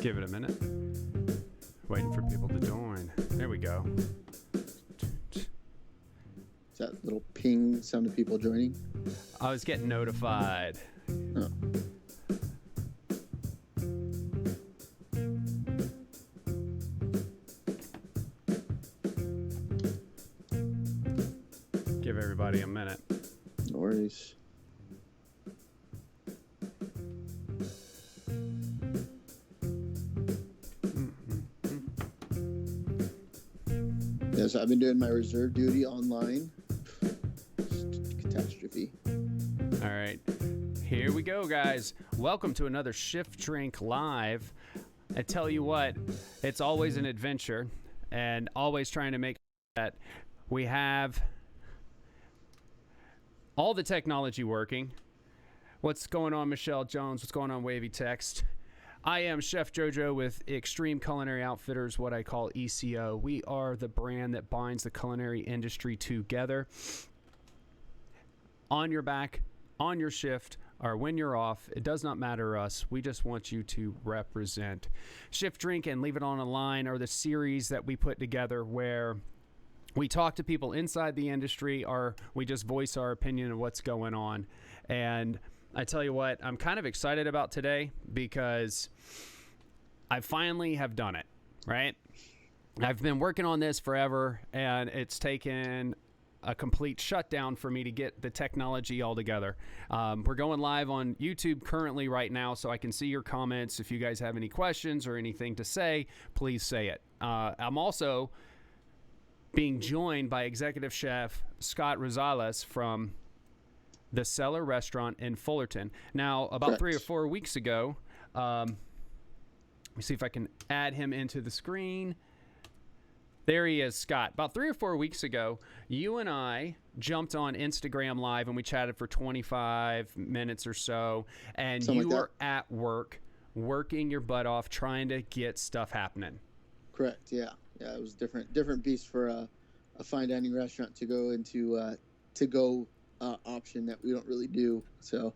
Give it a minute. Waiting for people to join. There we go. Is that little ping sound of people joining? I was getting notified. Oh. Give everybody a minute. No worries. Yes, I've been doing my reserve duty online. Catastrophe. All right. Here we go, guys. Welcome to another Shift Drink Live. I tell you what, it's always an adventure and always trying to make that we have all the technology working. What's going on, Michelle Jones? What's going on, Wavy Text? I am Chef JoJo with Extreme Culinary Outfitters, what I call ECO. We are the brand that binds the culinary industry together. On your back, on your shift, or when you're off, it does not matter to us. We just want you to represent. Shift Drink and Leave It On a Line are the series that we put together where we talk to people inside the industry, or we just voice our opinion of what's going on. And I tell you what, I'm kind of excited about today because I finally have done it, right? I've been working on this forever, and it's taken a complete shutdown for me to get the technology all together. We're going live on YouTube currently right now, so I can see your comments. If you guys have any questions or anything to say, please say it. I'm also being joined by Executive Chef Scott Rosales from the Cellar restaurant in Fullerton. Now, about Correct. 3 or 4 weeks ago, let me see if I can add him into the screen. There he is, Scott. About 3 or 4 weeks ago, you and I jumped on Instagram Live and we chatted for 25 minutes or so, and Something you like were at work, working your butt off, trying to get stuff happening. Correct. Yeah. Yeah. It was different beast for a fine dining restaurant to go into to-go option that we don't really do. So,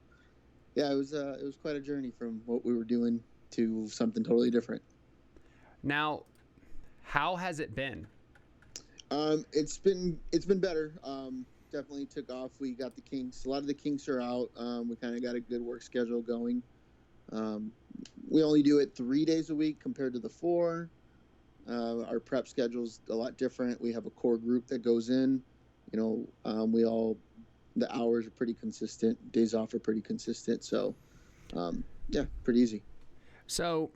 yeah, it was quite a journey from what we were doing to something totally different. Now, how has it been? It's been better. Definitely took off. We got the kinks. A lot of the kinks are out. We kind of got a good work schedule going. We only do it 3 days a week compared to the 4. Our prep schedule's a lot different. We have a core group that goes in. The hours are pretty consistent. Days off are pretty consistent. So, yeah, pretty easy. So,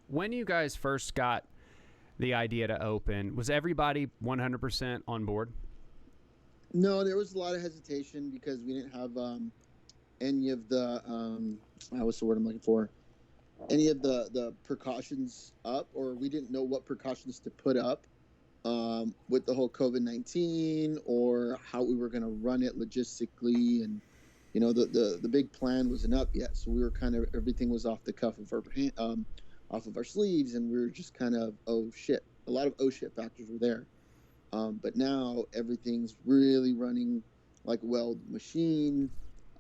when you guys first got the idea to open, was everybody 100% on board? No, there was a lot of hesitation because we didn't have any of the what's the word I'm looking for? Any of the precautions up, or we didn't know what precautions to put up with the whole COVID-19 or how we were going to run it logistically. And, the big plan wasn't up yet. So we were everything was off the cuff of off of our sleeves, and we were just kind of, oh shit. A lot of oh shit factors were there. But now everything's really running like a weld machine.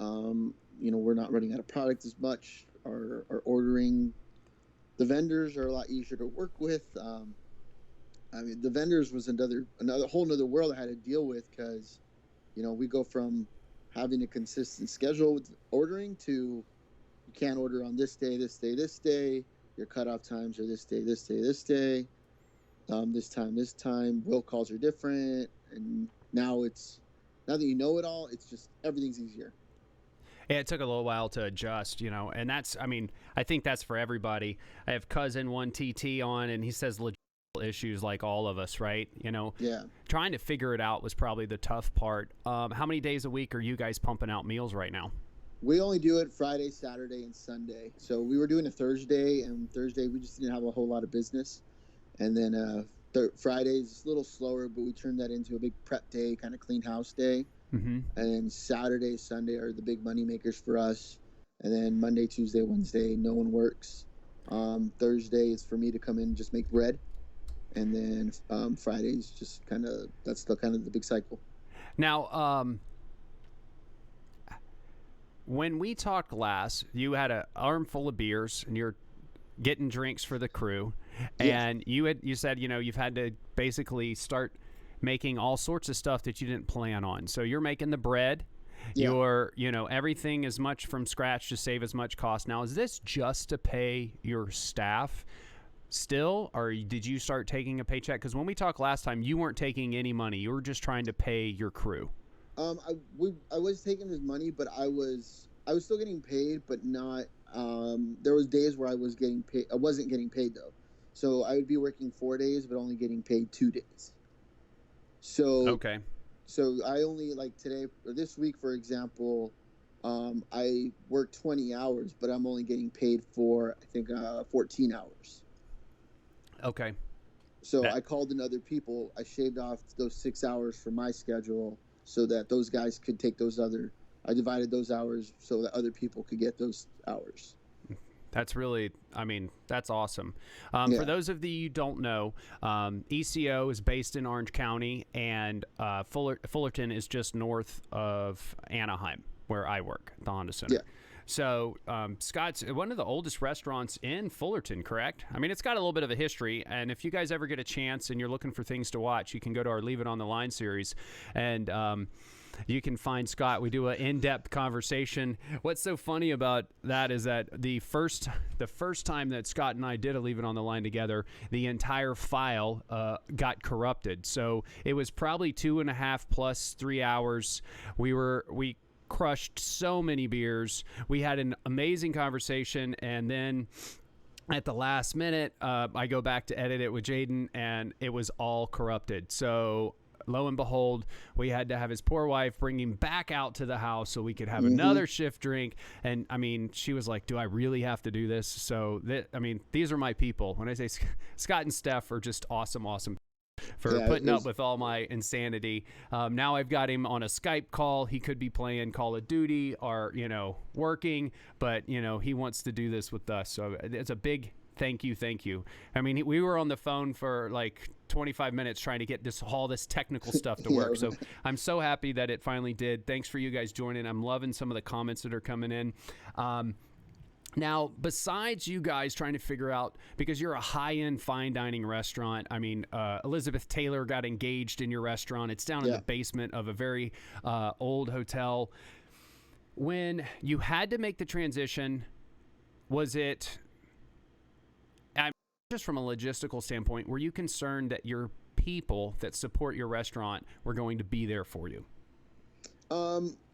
We're not running out of product as much. Our ordering, the vendors are a lot easier to work with. The vendors was another whole nother world I had to deal with because, we go from having a consistent schedule with ordering to you can't order on this day, this day, this day. Your cutoff times are this day, this day, this day. This time. Will calls are different, and now that you know it all, it's just everything's easier. Yeah, it took a little while to adjust, and I think that's for everybody. I have cousin 1TT on, and he says legit issues like all of us, right? Yeah. Trying to figure it out was probably the tough part. How many days a week are you guys pumping out meals right now? We only do it Friday, Saturday, and Sunday. So we were doing a Thursday, and Thursday we just didn't have a whole lot of business. And then Friday's a little slower, but we turned that into a big prep day, kind of clean house day. Mm-hmm. And then Saturday, Sunday are the big money makers for us. And then Monday, Tuesday, Wednesday, no one works. Thursday is for me to come in and just make bread. And then Friday's just that's the big cycle. Now, when we talked last, you had an armful of beers, and you're getting drinks for the crew, Yeah. and you said you've had to basically start making all sorts of stuff that you didn't plan on. So you're making the bread. Yeah. You're everything as much from scratch to save as much cost. Now, is this just to pay your staff still, or did you start taking a paycheck? Because when we talked last time, you weren't taking any money. You were just trying to pay your crew. I was taking his money, but I was still getting paid, but not. There was days where I was getting paid. I wasn't getting paid though, so I would be working 4 days, but only getting paid 2 days. So Okay. So I only, like today or this week, for example, I worked 20 hours, but I'm only getting paid for, I think, 14 hours. Okay. So I called in other people. I shaved off those 6 hours from my schedule so that those guys could take I divided those hours so that other people could get those hours. That's really, that's awesome. Yeah. For those of you who don't know, ECO is based in Orange County, and Fullerton is just north of Anaheim, where I work, the Honda Center. Yeah. So Scott's one of the oldest restaurants in Fullerton, correct? I mean, it's got a little bit of a history, and if you guys ever get a chance and you're looking for things to watch, you can go to our Leave It on the Line series, and you can find Scott. We do an in-depth conversation. What's so funny about that is that the first time that Scott and I did a Leave It on the Line together, the entire file got corrupted. So it was probably 2.5 plus 3 hours. We crushed so many beers. We had an amazing conversation, and then at the last minute, I go back to edit it with Jaden, and it was all corrupted. So lo and behold, we had to have his poor wife bring him back out to the house so we could have another shift drink. And she was like, do I really have to do this? So these are my people. When I say Scott and Steph are just awesome for putting up with all my insanity. Now I've got him on a Skype call. He could be playing Call of Duty or, working, but he wants to do this with us. So it's a big thank you. We were on the phone for like 25 minutes trying to get all this technical stuff to work. So I'm so happy that it finally did. Thanks for you guys joining. I'm loving some of the comments that are coming in. Now, besides you guys trying to figure out, because you're a high-end fine dining restaurant, Elizabeth Taylor got engaged in your restaurant. It's down in the basement of a very old hotel. When you had to make the transition, was it, just from a logistical standpoint, were you concerned that your people that support your restaurant were going to be there for you?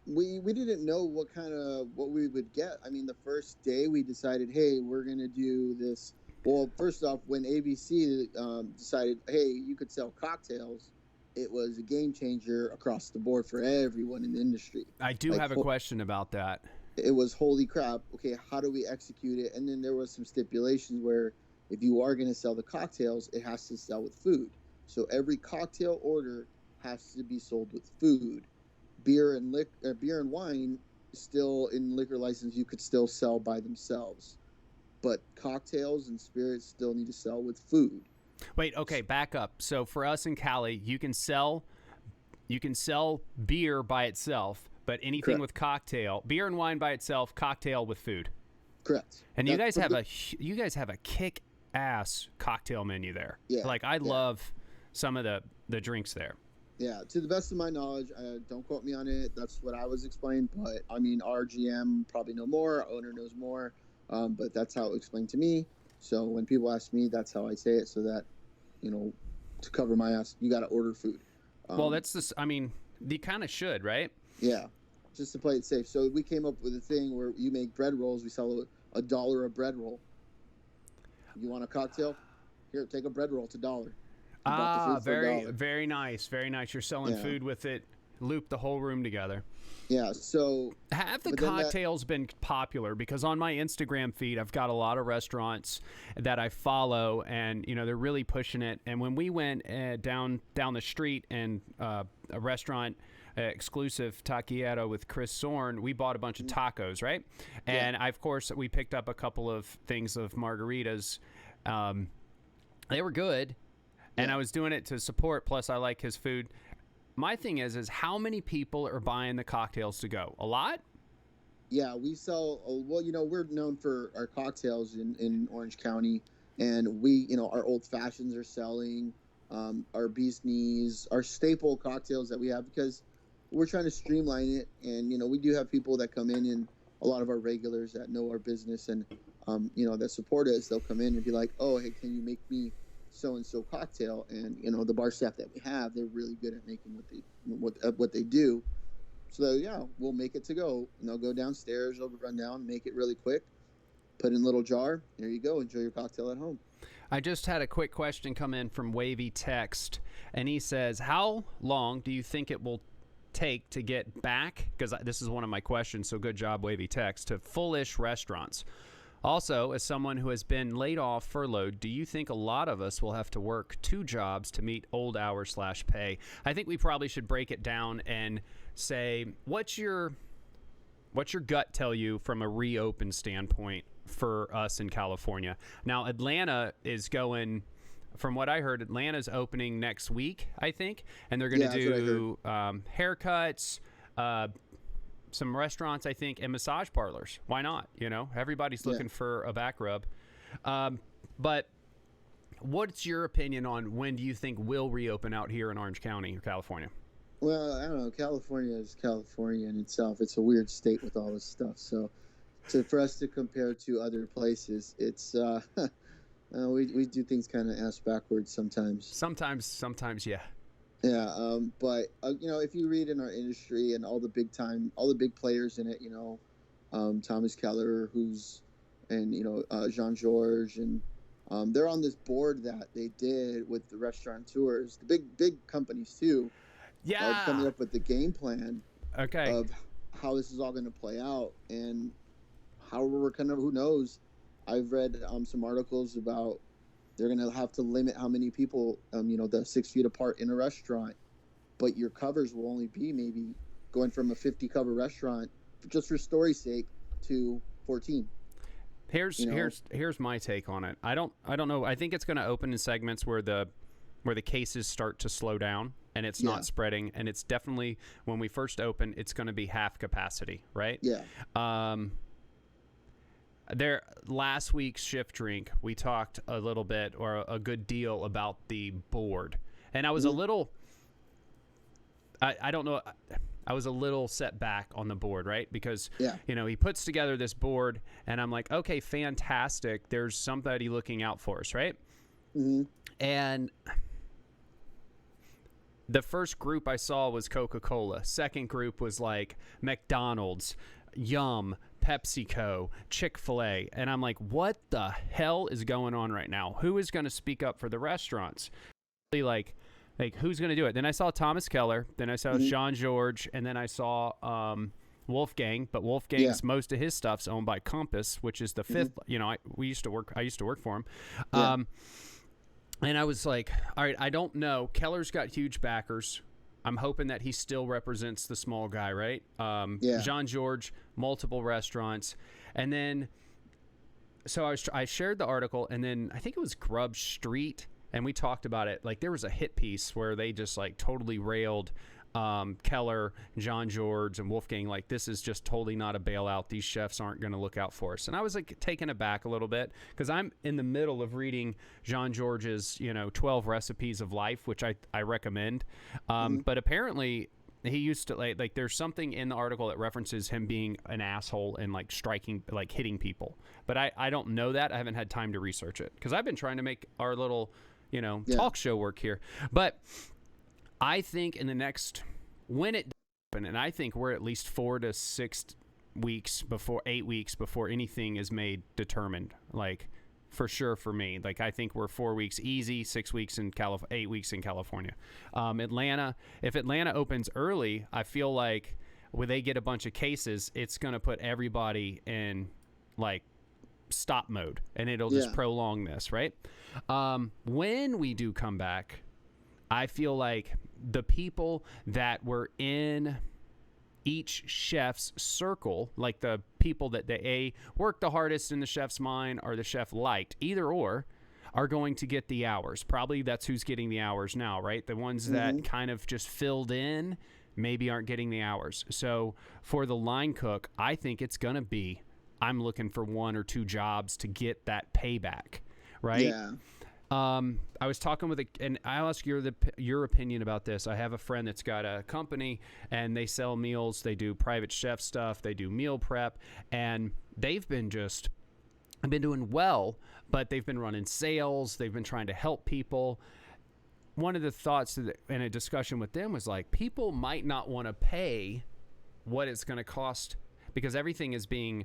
We didn't know what we would get. The first day we decided, hey, we're going to do this. Well, first off, when ABC decided, hey, you could sell cocktails, it was a game changer across the board for everyone in the industry. I do have a question about that. It was holy crap. Okay, how do we execute it? And then there was some stipulations where if you are going to sell the cocktails, it has to sell with food. So every cocktail order has to be sold with food. Beer and wine, still in liquor license, you could still sell by themselves, but cocktails and spirits still need to sell with food. Wait, okay, back up. So for us in Cali, you can sell beer by itself, but anything with cocktail, beer and wine by itself, cocktail with food. Correct. And you guys have a kick-ass cocktail menu there. Yeah. I love some of the drinks there. Yeah, to the best of my knowledge, don't quote me on it. That's what I was explained. But our GM probably know more. Our owner knows more. But that's how it was explained to me. So when people ask me, that's how I say it. So that, to cover my ass, you got to order food. Well, that's this. You kind of should, right? Yeah, just to play it safe. So we came up with a thing where you make bread rolls. We sell $1 a bread roll. You want a cocktail? Here, take a bread roll. It's $1. Very nice. Very nice. You're selling food with it. Loop the whole room together. Yeah. So have the cocktails been popular? Because on my Instagram feed, I've got a lot of restaurants that I follow, and they're really pushing it. And when we went down the street and a restaurant exclusive taqueria with Chris Zorn, we bought a bunch of tacos, right? And of course, we picked up a couple of things of margaritas. They were good. And I was doing it to support, plus I like his food. My thing is how many people are buying the cocktails to go? A lot? Yeah, we sell. Well, we're known for our cocktails in Orange County, and our old fashions are selling, our bee's knees, our staple cocktails that we have because we're trying to streamline it. And we do have people that come in, and a lot of our regulars that know our business and that support us. They'll come in and be like, "Oh, hey, can you make me so and so cocktail?" And the bar staff that we have, they're really good at making what they do. So yeah, we'll make it to go, and they'll go downstairs, they'll run down, make it really quick, put in a little jar. There you go. Enjoy your cocktail at home. I just had a quick question come in from Wavy Text, and he says, how long do you think it will take to get back, because this is one of my questions, so good job, Wavy Text, to full-ish restaurants? Also, as someone who has been laid off, furloughed, do you think a lot of us will have to work 2 jobs to meet old hours / pay? I think we probably should break it down and say, what's your gut tell you from a reopen standpoint for us in California? Now, Atlanta is going, from what I heard, Atlanta's opening next week, I think, and they're going to do haircuts, some restaurants, I think, and massage parlors. Why not? Everybody's looking for a back rub. But what's your opinion on when do you think we'll reopen out here in Orange County or California? Well, I don't know. California is California in itself. It's a weird state with all this stuff. So for us to compare to other places, it's we do things kind of ass backwards sometimes. Sometimes, yeah. Yeah, but if you read in our industry and all the big players in it, Thomas Keller, and Jean Georges, and they're on this board that they did with the restaurateurs, the big companies too. Yeah, coming up with the game plan. Okay. Of how this is all going to play out, and how we're who knows. I've read some articles about they're going to have to limit how many people, the 6 feet apart in a restaurant, but your covers will only be maybe going from a 50 cover restaurant, just for story's sake, to 14. Here's my take on it. I don't know. I think it's going to open in segments where the cases start to slow down and it's not spreading. And it's definitely, when we first open, it's going to be half capacity, right? Yeah. Last week's Shift Drink, we talked a little bit or a good deal about the board. And I was a little, I don't know, I was a little set back on the board, right? Because, he puts together this board and I'm like, okay, fantastic. There's somebody looking out for us, right? Mm-hmm. And the first group I saw was Coca-Cola. Second group was like McDonald's, Yum, PepsiCo, Chick-fil-A. And I'm like, what the hell is going on right now? Who is going to speak up for the restaurants? Like who's going to do it? Then I saw Thomas Keller. Then I saw Jean Georges. And then I saw Wolfgang. But Wolfgang's most of his stuff's owned by Compass, which is the fifth. I used to work for him. And I was like, all right, I don't know. Keller's got huge backers. I'm hoping that he still represents the small guy, right? Jean Georges, multiple restaurants. And then, so I shared the article, and then I think it was Grub Street, and we talked about it. Like, there was a hit piece where they just, like, totally railed Keller, Jean Georges, and Wolfgang. Like, this is just totally not a bailout. These chefs aren't going to look out for us. And I was, like, taken aback a little bit because I'm in the middle of reading Jean Georges' 12 Recipes of Life, which I recommend. But apparently he used to, like, there's something in the article that references him being an asshole and, like, striking, like, hitting people. But I don't know that. I haven't had time to research it because I've been trying to make our little, talk show work here. But I think in the next, when it happens, and I think we're at least 4 to 6 weeks before, 8 weeks before anything is made determined, like, for sure for me. Like, I think we're 4 weeks easy, 6 weeks in 8 weeks in California. Atlanta, if Atlanta opens early, I feel like when they get a bunch of cases, it's going to put everybody in, like, stop mode, and it'll just prolong this, right? When we do come back, I feel like the people that were in each chef's circle, like the people that they worked the hardest in the chef's mind or the chef liked, either or, are going to get the hours. Probably that's who's getting the hours now, right? The ones that kind of just filled in maybe aren't getting the hours. So for the line cook, I think it's going to be, I'm looking for 1 or 2 jobs to get that payback, right? Yeah. I was talking with and I'll ask your opinion about this. I have a friend that's got a company and they sell meals. They do private chef stuff. They do meal prep, and they've been doing well, but they've been running sales. They've been trying to help people. One of the thoughts in a discussion with them was like, people might not want to pay what it's going to cost because everything is being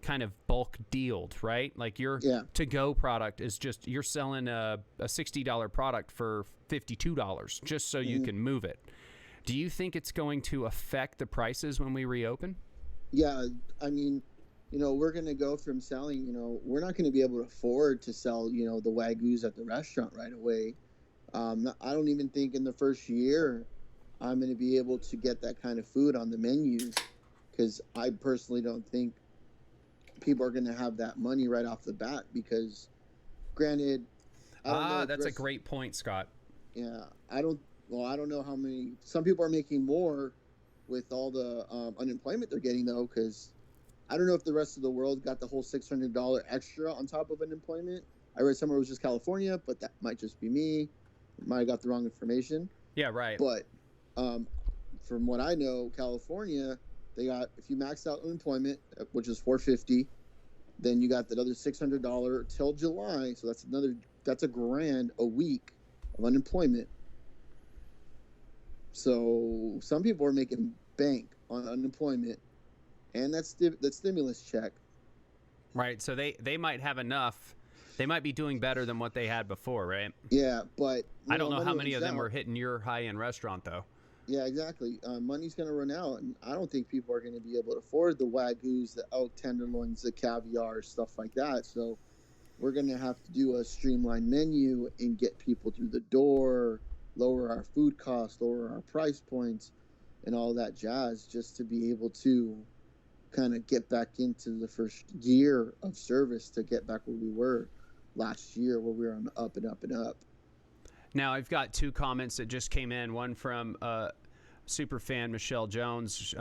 kind of bulk dealed, right? Like your to-go product is just, you're selling a $60 product for $52 just so you can move it. Do you think it's going to affect the prices when we reopen? Yeah, I mean, we're going to go from selling, we're not going to be able to afford to sell, the Wagyus at the restaurant right away. I don't even think in the first year I'm going to be able to get that kind of food on the menu, because I personally don't think people are going to have that money right off the bat, because granted, that's a great point, Scott. Yeah, I don't know how many, some people are making more with all the unemployment they're getting though, because I don't know if the rest of the world got the whole $600 extra on top of unemployment. I read somewhere it was just California, but that might just be me. Might have got the wrong information. Yeah, right. But from what I know, California, they got, if you max out unemployment, which is $450, then you got that other $600 till July. So that's $1,000 a week of unemployment. So some people are making bank on unemployment, and that's the stimulus check. Right. So they might have enough. They might be doing better than what they had before, right? Yeah, but I don't know how many of them are hitting your high-end restaurant, though. Yeah, exactly. Money's going to run out, and I don't think people are going to be able to afford the Wagyus, the elk tenderloins, the caviar, stuff like that. So we're going to have to do a streamlined menu and get people through the door, lower our food costs, lower our price points, and all that jazz, just to be able to kind of get back into the first year of service, to get back where we were last year, where we were on the up and up and up. Now, I've got 2 comments that just came in. One from super fan Michelle Jones.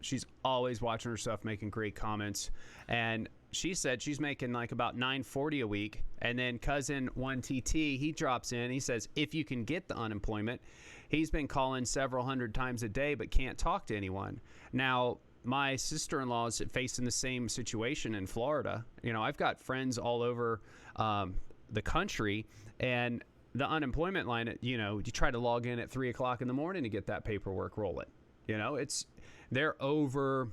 She's always watching her stuff, making great comments. And she said she's making like about $940 a week. And then cousin 1TT, he drops in. He says, if you can get the unemployment, he's been calling several hundred times a day but can't talk to anyone. Now, my sister-in-law is facing the same situation in Florida. I've got friends all over the country, and the unemployment line, you try to log in at 3 o'clock in the morning to get that paperwork rolling. They're overrun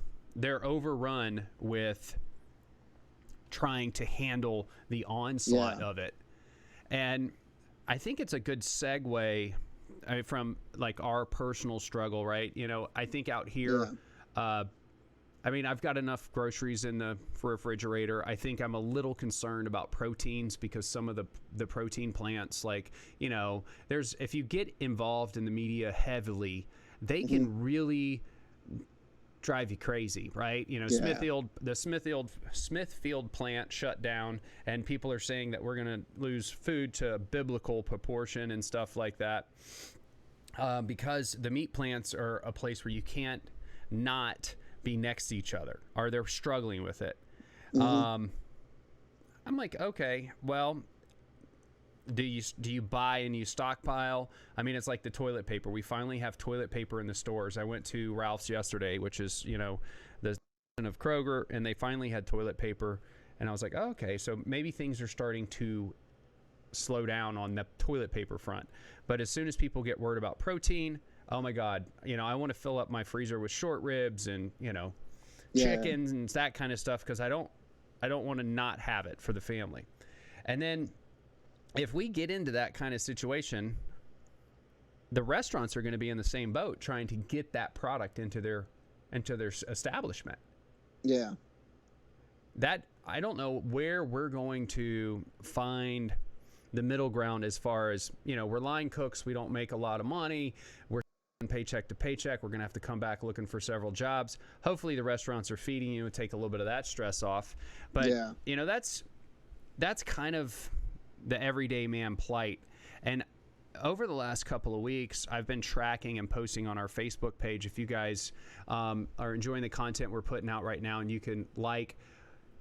with trying to handle the onslaught of it. And I think it's a good segue from like our personal struggle, right? I think out here, I've got enough groceries in the refrigerator. I think I'm a little concerned about proteins, because some of the protein plants, like, if you get involved in the media heavily, they can really drive you crazy, right? The Smithfield plant shut down, and people are saying that we're going to lose food to biblical proportion and stuff like that, because the meat plants are a place where you can't not be next to each other, or they're struggling with it. I'm like, okay, well, do you buy and you stockpile? I mean, it's like the toilet paper. We finally have toilet paper in the stores. I went to Ralph's yesterday, which is, the of Kroger, and they finally had toilet paper, and I was like, oh, okay, so maybe things are starting to slow down on the toilet paper front. But as soon as people get word about protein, oh my God, I want to fill up my freezer with short ribs and, chickens and that kind of stuff, because I don't want to not have it for the family. And then if we get into that kind of situation, the restaurants are going to be in the same boat, trying to get that product into their establishment. Yeah. That, I don't know where we're going to find the middle ground, as far as, we're line cooks. We don't make a lot of money. We're paycheck to paycheck. We're going to have to come back looking for several jobs. Hopefully the restaurants are feeding you and take a little bit of that stress off. But, that's kind of the everyday man plight. And over the last couple of weeks, I've been tracking and posting on our Facebook page. If you guys are enjoying the content we're putting out right now, and you can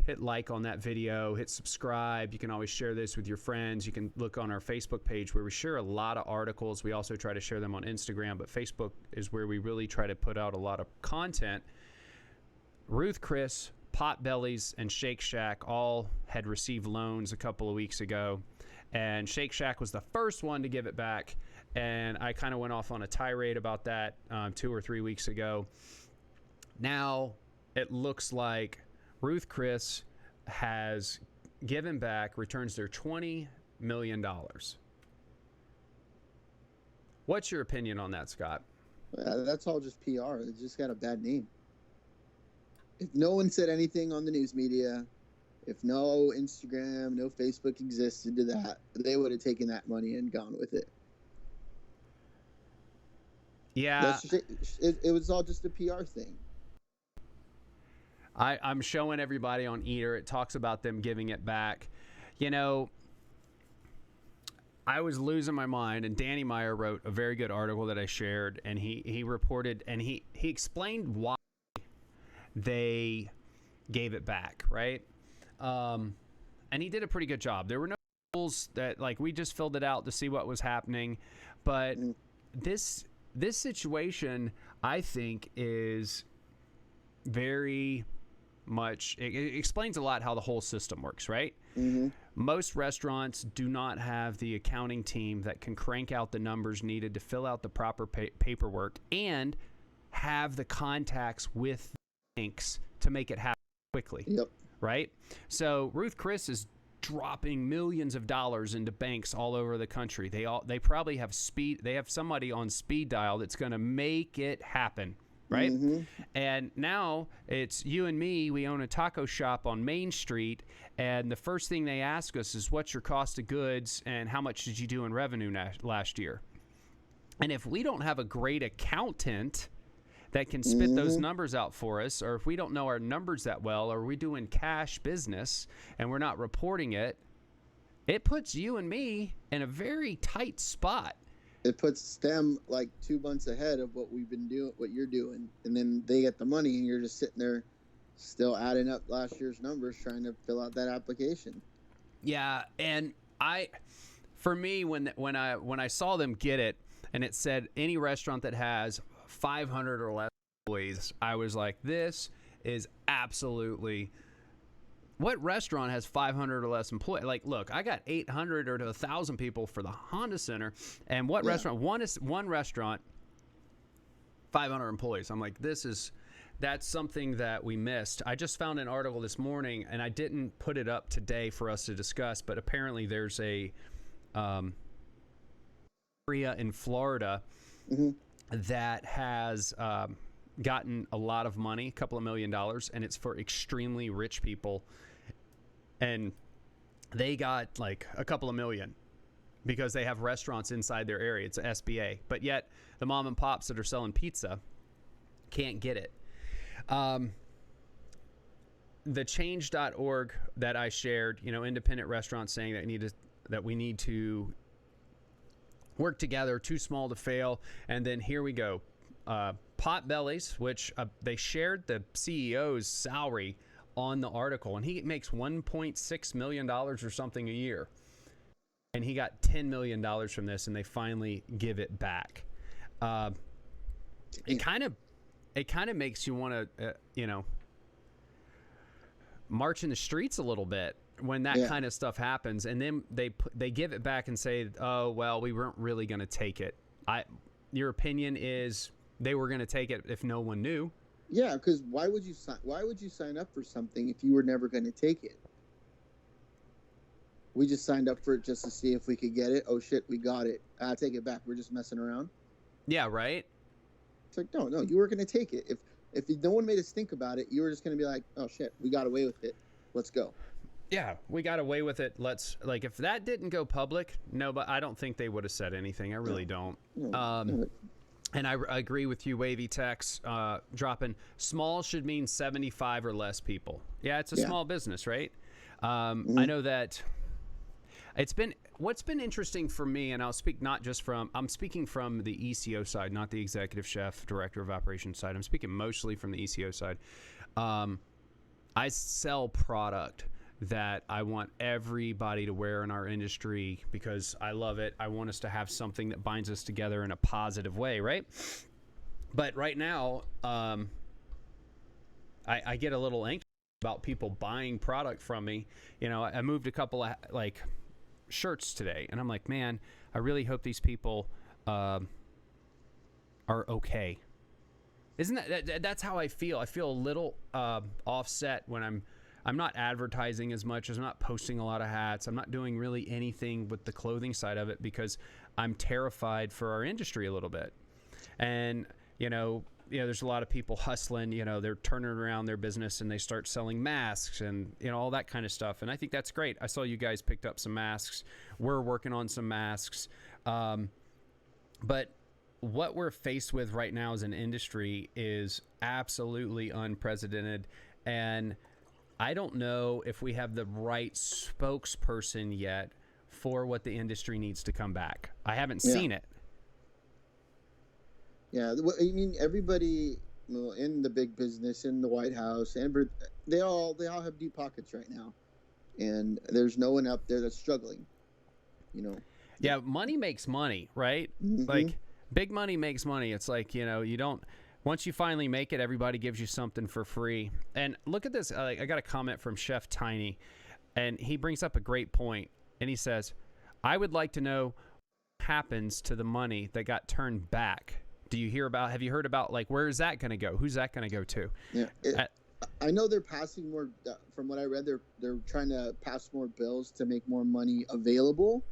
hit like on that video, hit subscribe. You can always share this with your friends. You can look on our Facebook page where we share a lot of articles. We also try to share them on Instagram, but Facebook is where we really try to put out a lot of content. Ruth Chris, Potbellies, and Shake Shack all had received loans a couple of weeks ago, and Shake Shack was the first one to give it back, and I kind of went off on a tirade about that 2 or 3 weeks ago. Now it looks like Ruth Chris has given back, returns their $20 million. What's your opinion on that, Scott? That's all just PR. It just got a bad name. If no one said anything on the news media, if no Instagram, no Facebook existed to that, they would have taken that money and gone with it. Yeah. It was all just a PR thing. I'm showing everybody on Eater. It talks about them giving it back. You know, I was losing my mind, and Danny Meyer wrote a very good article that I shared, and he reported, and he explained why they gave it back, right? And he did a pretty good job. There were no rules that, like, we just filled it out to see what was happening, but this situation, I think, is very much, it explains a lot how the whole system works, right? Mm-hmm. Most restaurants do not have the accounting team that can crank out the numbers needed to fill out the proper paperwork and have the contacts with banks to make it happen quickly. Yep. Right? So Ruth Chris is dropping millions of dollars into banks all over the country. They probably have somebody on speed dial that's going to make it happen. Right? Mm-hmm. And now it's you and me. We own a taco shop on Main Street, and the first thing they ask us is, what's your cost of goods and how much did you do in revenue last year? And if we don't have a great accountant that can spit those numbers out for us, or if we don't know our numbers that well, or we doing cash business and we're not reporting it, it puts you and me in a very tight spot. It puts them like 2 months ahead of what we've been doing, what you're doing, and then they get the money, and you're just sitting there, still adding up last year's numbers, trying to fill out that application. Yeah, and for me, when I saw them get it, and it said any restaurant that has 500 or less employees, I was like, this is absolutely. What restaurant has 500 or less employees? Like, look, I got 800 or to 1,000 people for the Honda Center, and what restaurant? One restaurant, 500 employees. I'm like, that's something that we missed. I just found an article this morning, and I didn't put it up today for us to discuss, but apparently there's a area in Florida that has gotten a lot of money, a couple of $1 million, and it's for extremely rich people. And they got like a couple of million because they have restaurants inside their area. It's an SBA. But yet the mom and pops that are selling pizza can't get it. The change.org that I shared, independent restaurants saying that we need to work together, too small to fail. And then here we go. Potbellies, which they shared the CEO's salary on the article, and he makes $1.6 million or something a year, and he got $10 million from this, and they finally give it back. It kind of makes you want to march in the streets a little bit when that kind of stuff happens, and then they give it back and say, oh well, we weren't really going to take it. Your opinion is they were going to take it if no one knew. Yeah, because why would you sign up for something if you were never going to take it? We just signed up for it just to see if we could get it. Oh shit, we got it. I take it back. We're just messing around. Yeah, right. It's like no, you were going to take it. If no one made us think about it, you were just going to be like, oh shit, we got away with it. Let's go. Yeah, we got away with it. If that didn't go public, no, but I don't think they would have said anything. I really don't. No. And I agree with you, Wavy Tex, dropping. Small should mean 75 or less people. Yeah, it's a small business, right? I know that. What's been interesting for me, and I'll speak I'm speaking from the ECO side, not the executive chef, director of operations side. I'm speaking mostly from the ECO side. I sell product that I want everybody to wear in our industry because I love it. I want us to have something that binds us together in a positive way, right? But right now, I get a little anxious about people buying product from me. You know, I moved a couple of shirts today, and I'm like, man, I really hope these people are okay. Isn't that's how I feel? I feel a little offset when I'm not advertising as much, as I'm not posting a lot of hats. I'm not doing really anything with the clothing side of it because I'm terrified for our industry a little bit. And there's a lot of people hustling. They're turning around their business and they start selling masks and all that kind of stuff. And I think that's great. I saw you guys picked up some masks. We're working on some masks, but what we're faced with right now as an industry is absolutely unprecedented. And I don't know if we have the right spokesperson yet for what the industry needs to come back. I haven't seen it. Yeah, I mean, everybody in the big business, in the White House, and they all have deep pockets right now, and there's no one up there that's struggling. Yeah, money makes money, right? Mm-hmm. Like big money makes money. It's like you don't. Once you finally make it, everybody gives you something for free. And look at this. I got a comment from Chef Tiny, and he brings up a great point. And he says, I would like to know what happens to the money that got turned back. Have you heard about, where is that going to go? Who's that going to go to? Yeah. I know they're passing more, from what I read, they're trying to pass more bills to make more money available.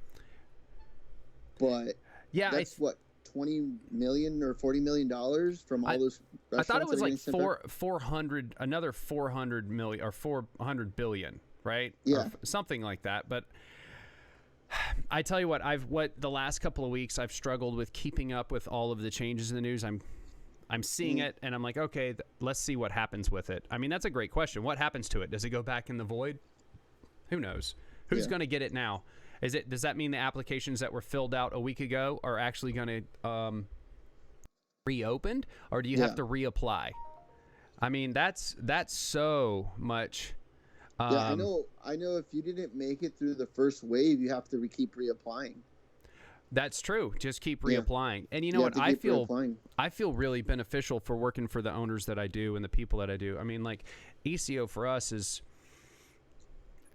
But yeah, that's what, $20 million or $40 million from all those restaurants. I thought it was like 400, another 400 million or 400 billion, right? Yeah. Or something like that. But I tell you what, the last couple of weeks I've struggled with keeping up with all of the changes in the news. I'm seeing it and I'm like, okay, let's see what happens with it. I mean, that's a great question. What happens to it? Does it go back in the void? Who knows? Who's going to get it now? Does that mean the applications that were filled out a week ago are actually going to reopened, or do you have to reapply? I mean, that's so much. I know if you didn't make it through the first wave, you have to keep reapplying. That's true. Just keep reapplying. Yeah. And you know what? I feel really beneficial for working for the owners that I do and the people that I do. I mean, ECO for us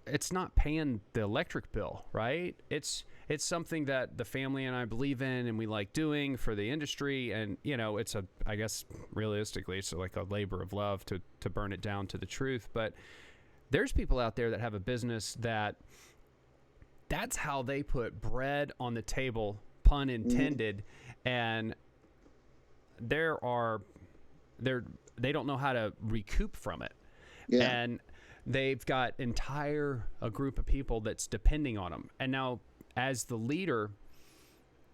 it's not paying the electric bill, right? It's something that the family and I believe in and we like doing for the industry. And, I guess realistically, it's like a labor of love to burn it down to the truth. But there's people out there that have a business that's how they put bread on the table, pun intended. And they don't know how to recoup from it. Yeah. And they've got a group of people that's depending on them. And now, as the leader,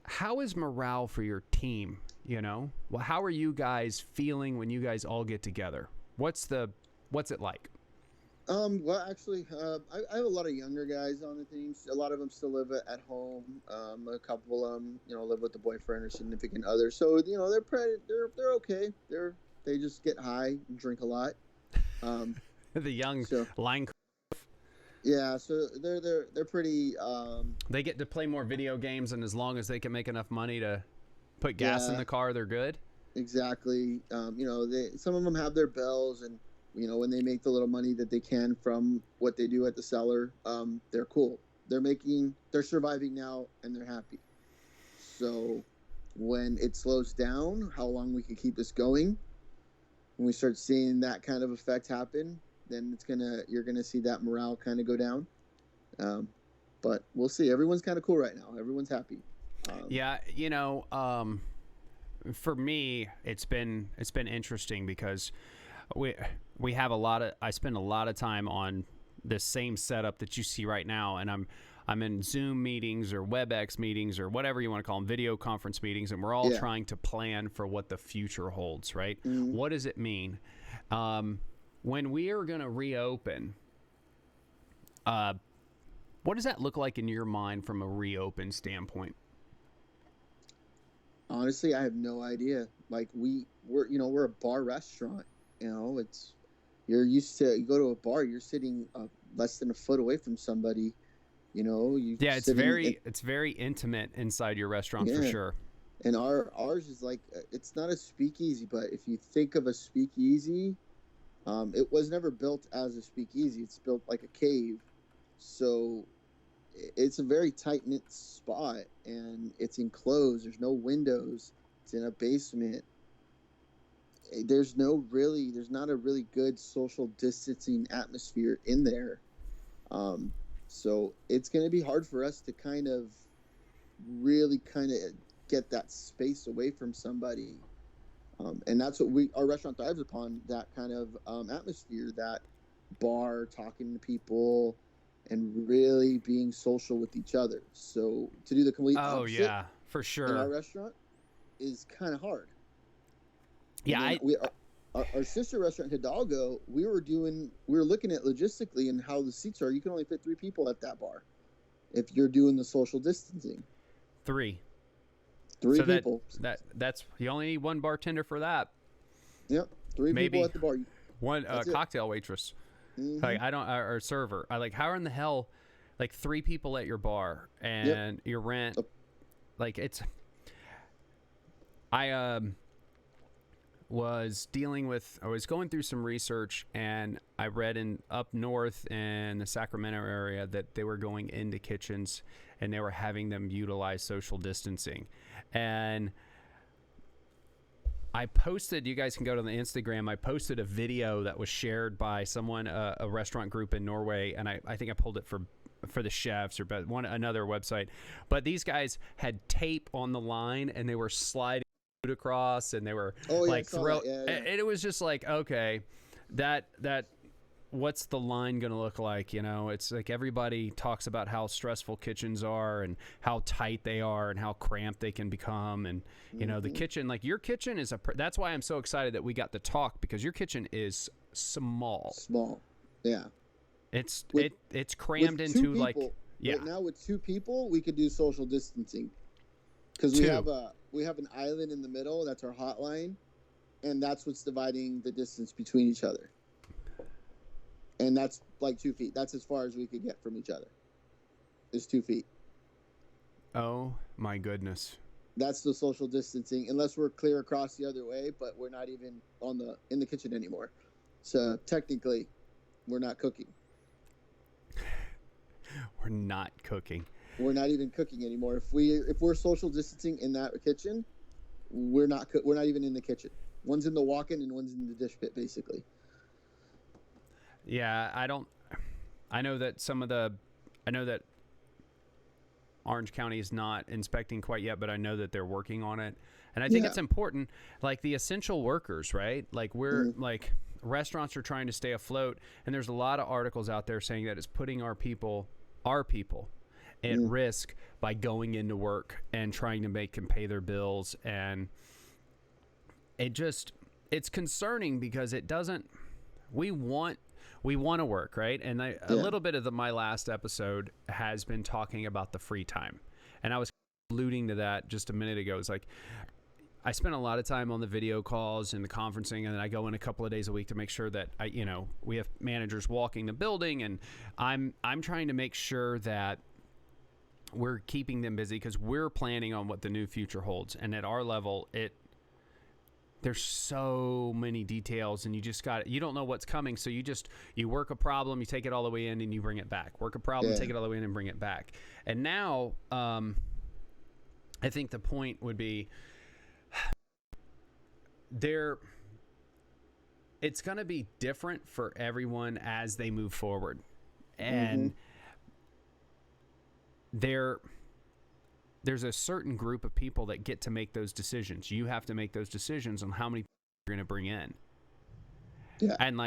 how is morale for your team? Well, how are you guys feeling when you guys all get together? What's it like? Well, actually, I have a lot of younger guys on the team. A lot of them still live at home. A couple of them, live with a boyfriend or significant other. So, they're okay. They just get high and drink a lot. The young line. Yeah, so they're pretty. They get to play more video games, and as long as they can make enough money to put gas in the car, they're good. Exactly. Some of them have their bells, and when they make the little money that they can from what they do at the Cellar, they're cool. They're surviving now, and they're happy. So when it slows down, how long we can keep this going, when we start seeing that kind of effect happen, then you're gonna see that morale kind of go down. But we'll see. Everyone's kind of cool right now. Everyone's happy. For me, it's been interesting because we have I spend a lot of time on this same setup that you see right now, and I'm in Zoom meetings or WebEx meetings or whatever you want to call them, video conference meetings, and we're all trying to plan for what the future holds, right? Mm-hmm. What does it mean? When we are going to reopen, What does that look like in your mind from a reopen standpoint? Honestly, I have no idea. Like we're a bar restaurant. You're used to, you go to a bar, you're sitting less than a foot away from somebody. Yeah, it's very intimate inside your restaurant for sure. And ours is like, it's not a speakeasy, but if you think of a speakeasy, it was never built as a speakeasy. It's built like a cave, so it's a very tight knit spot, and it's enclosed. There's no windows. It's in a basement. There's not a really good social distancing atmosphere in there. So it's going to be hard for us to really get that space away from somebody. And that's what our restaurant thrives upon, that kind of atmosphere, that bar, talking to people, and really being social with each other. So to do the complete opposite, yeah, for sure, in our restaurant is kind of hard. Yeah, our sister restaurant Hidalgo, we were looking at logistically and how the seats are. You can only fit 3 people at that bar if you're doing the social distancing. 3 people. That's you only need 1 bartender for that. Yep, 3 people at the bar. One cocktail waitress. Mm-hmm. Like or server. How in the hell, 3 people at your bar and your rent, it's. I was going through some research, and I read up north in the Sacramento area that they were going into kitchens and they were having them utilize social distancing. And I posted, you guys can go to the Instagram, I posted a video that was shared by someone, a restaurant group in Norway, and I think I pulled it for the chefs or another website. But these guys had tape on the line, and they were sliding across, and they were and it was just like, okay, that what's the line gonna look like? It's like everybody talks about how stressful kitchens are and how tight they are and how cramped they can become, and the kitchen, like your kitchen is that's why I'm so excited that we got to talk, because your kitchen is small, yeah, it's crammed into people, right now with 2 people we could do social distancing, because we have an island in the middle. That's our hotline, and that's what's dividing the distance between each other. And that's like 2 feet. That's as far as we could get from each other. Is 2 feet. Oh my goodness. That's the social distancing, unless we're clear across the other way, but we're not even in the kitchen anymore. So technically, we're not cooking. We're not cooking. We're not even cooking anymore. If we're social distancing in that kitchen, we're not even in the kitchen. One's in the walk-in and one's in the dish pit, basically. Yeah, I know that Orange County is not inspecting quite yet, but I know that they're working on it. And I think it's important, like the essential workers, right? Like restaurants are trying to stay afloat, and there's a lot of articles out there saying that it's putting our people at risk by going into work and trying to make and pay their bills. And it's concerning, because we want to work, right? And a little bit of my last episode has been talking about the free time, and I was alluding to that just a minute ago. It's like I spend a lot of time on the video calls and the conferencing, and then I go in a couple of days a week to make sure that we have managers walking the building, and I'm trying to make sure that we're keeping them busy, because we're planning on what the new future holds. And at our level, there's so many details, and you don't know what's coming. So you work a problem, you take it all the way in, and you bring it back. Work a problem, take it all the way in, and bring it back. And now, I think the point would be it's going to be different for everyone as they move forward. And there's a certain group of people that get to make those decisions. You have to make those decisions on how many people you're going to bring in. Yeah. And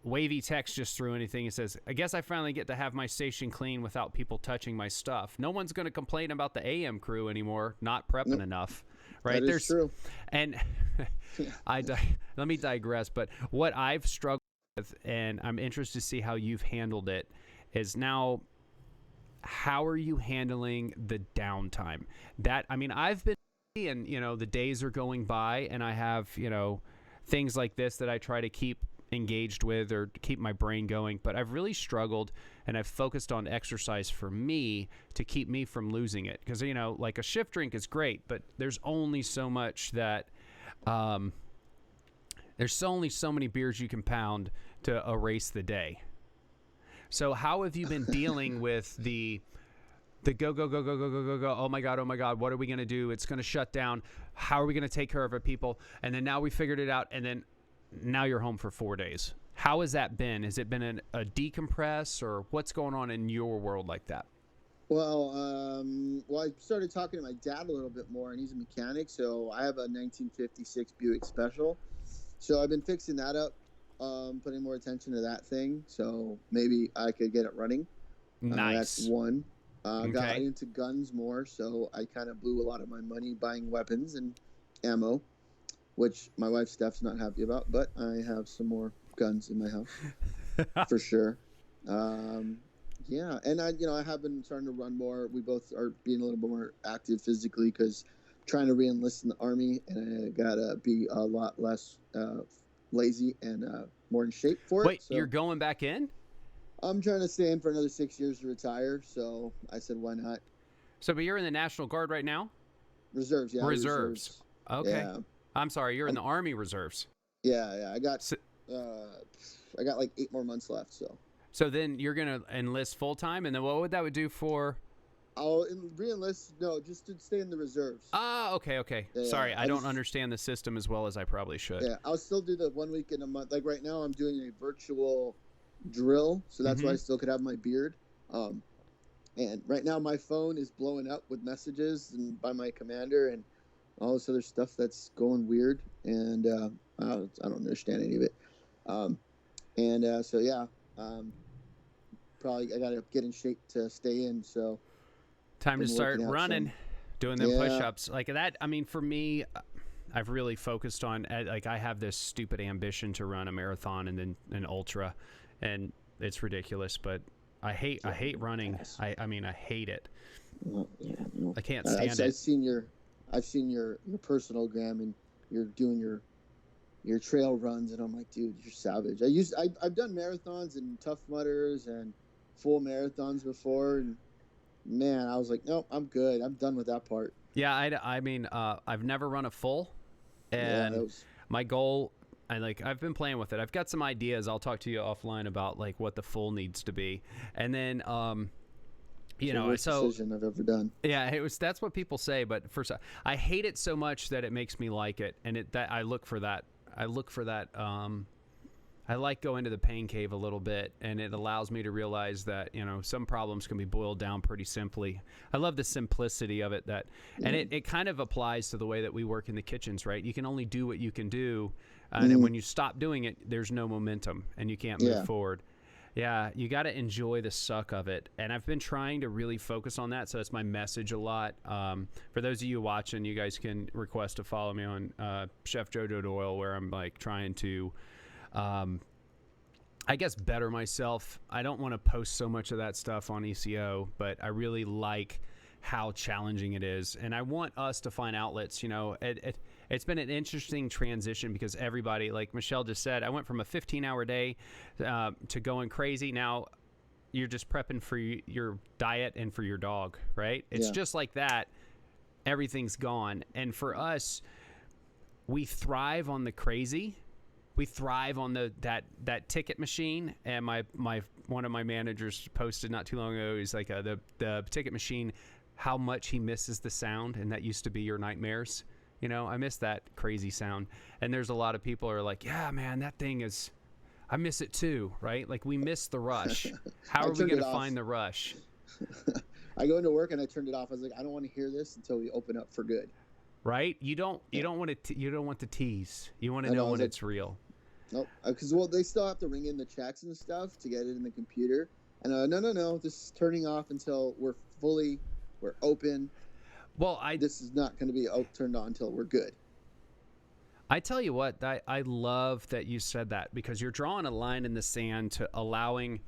Wavy Text just threw anything and says, I guess I finally get to have my station clean without people touching my stuff. No one's going to complain about the AM crew anymore not prepping enough. Right? That is true. And let me digress, but what I've struggled with, and I'm interested to see how you've handled it, is now how are you handling the downtime? That, I mean, I've been, and the days are going by, and I have things like this that I try to keep engaged with or to keep my brain going, but I've really struggled, and I've focused on exercise for me to keep me from losing it, because like a shift drink is great, but there's only so much that there's only so many beers you can pound to erase the day. So how have you been dealing with the go, go, go, go, go, go, go, go, oh my God, what are we going to do? It's going to shut down. How are we going to take care of our people? And then now we figured it out, and then now you're home for 4 days. How has that been? Has it been a decompress, or what's going on in your world like that? Well, I started talking to my dad a little bit more, and he's a mechanic, so I have a 1956 Buick Special. So I've been fixing that up, putting more attention to that thing, so maybe I could get it running. Nice. That's one. Okay. Got into guns more, so I kind of blew a lot of my money buying weapons and ammo, which my wife Steph's not happy about, but I have some more guns in my house for sure. Yeah, and I have been starting to run more. We both are being a little bit more active physically, because trying to re-enlist in the Army, and I gotta be a lot less lazy and more in shape for it. Wait, so you're going back in? I'm trying to stay in for another 6 years to retire, so I said, why not? So, but you're in the National Guard right now? Reserves, yeah. Reserves. Okay. Yeah. I'm sorry, you're in the Army Reserves. Yeah. I got like 8 more months left, so. So then you're going to enlist full-time, and then what would that do for? I'll re-enlist, no, just to stay in the reserves. Ah, okay. Yeah, sorry, I don't understand the system as well as I probably should. Yeah, I'll still do the 1 week in a month. Like right now, I'm doing a virtual drill, so that's why I still could have my beard. And right now my phone is blowing up with messages and by my commander and all this other stuff that's going weird, and I don't understand any of it. So yeah, probably I gotta get in shape to stay in. So time to start running, doing them push-ups like that. I mean, for me, I've really focused on, like, I have this stupid ambition to run a marathon and then an ultra, and it's ridiculous, but I hate running. I mean, I hate it. Well, yeah, no. I can't stand it. I've seen your personal gram, and you're doing your trail runs, and I'm like, dude, you're savage. I've done marathons and Tough Mudders and full marathons before, and man, I was like, nope, I'm good. I'm done with that part. Yeah, I mean, I've never run a full, and my goal, I've been playing with it. I've got some ideas. I'll talk to you offline about like what the full needs to be, and then worst decision I've ever done. Yeah, that's what people say, but first I hate it so much that it makes me like it, and I look for that. I like going to the pain cave a little bit, and it allows me to realize that, some problems can be boiled down pretty simply. I love the simplicity of it, and it kind of applies to the way that we work in the kitchens, right? You can only do what you can do, and then when you stop doing it, there's no momentum, and you can't move forward. Yeah, you got to enjoy the suck of it, and I've been trying to really focus on that, so that's my message a lot. For those of you watching, you guys can request to follow me on Chef Jojo Doyle, where I'm like trying to I guess better myself. I don't want to post so much of that stuff on ECO, but I really like how challenging it is, and I want us to find outlets. It's been an interesting transition, because everybody, like Michelle just said, I went from a 15-hour day to going crazy. Now you're just prepping for your diet and for your dog, right? It's just like that. Everything's gone, and for us, we thrive on the crazy. We thrive on that ticket machine, and my one of my managers posted not too long ago. He's like the ticket machine, how much he misses the sound, and that used to be your nightmares. I miss that crazy sound, and there's a lot of people are like, yeah, man, that thing is, I miss it too, right? Like we miss the rush. How are we going to find the rush? I go into work and I turned it off. I was like, I don't want to hear this until we open up for good. Right? You don't want to tease. You want to know when it's real. Nope, because they still have to ring in the checks and stuff to get it in the computer. And no, this is turning off until we're open. Well, this is not going to be turned on until we're good. I tell you what, I love that you said that, because you're drawing a line in the sand to allowing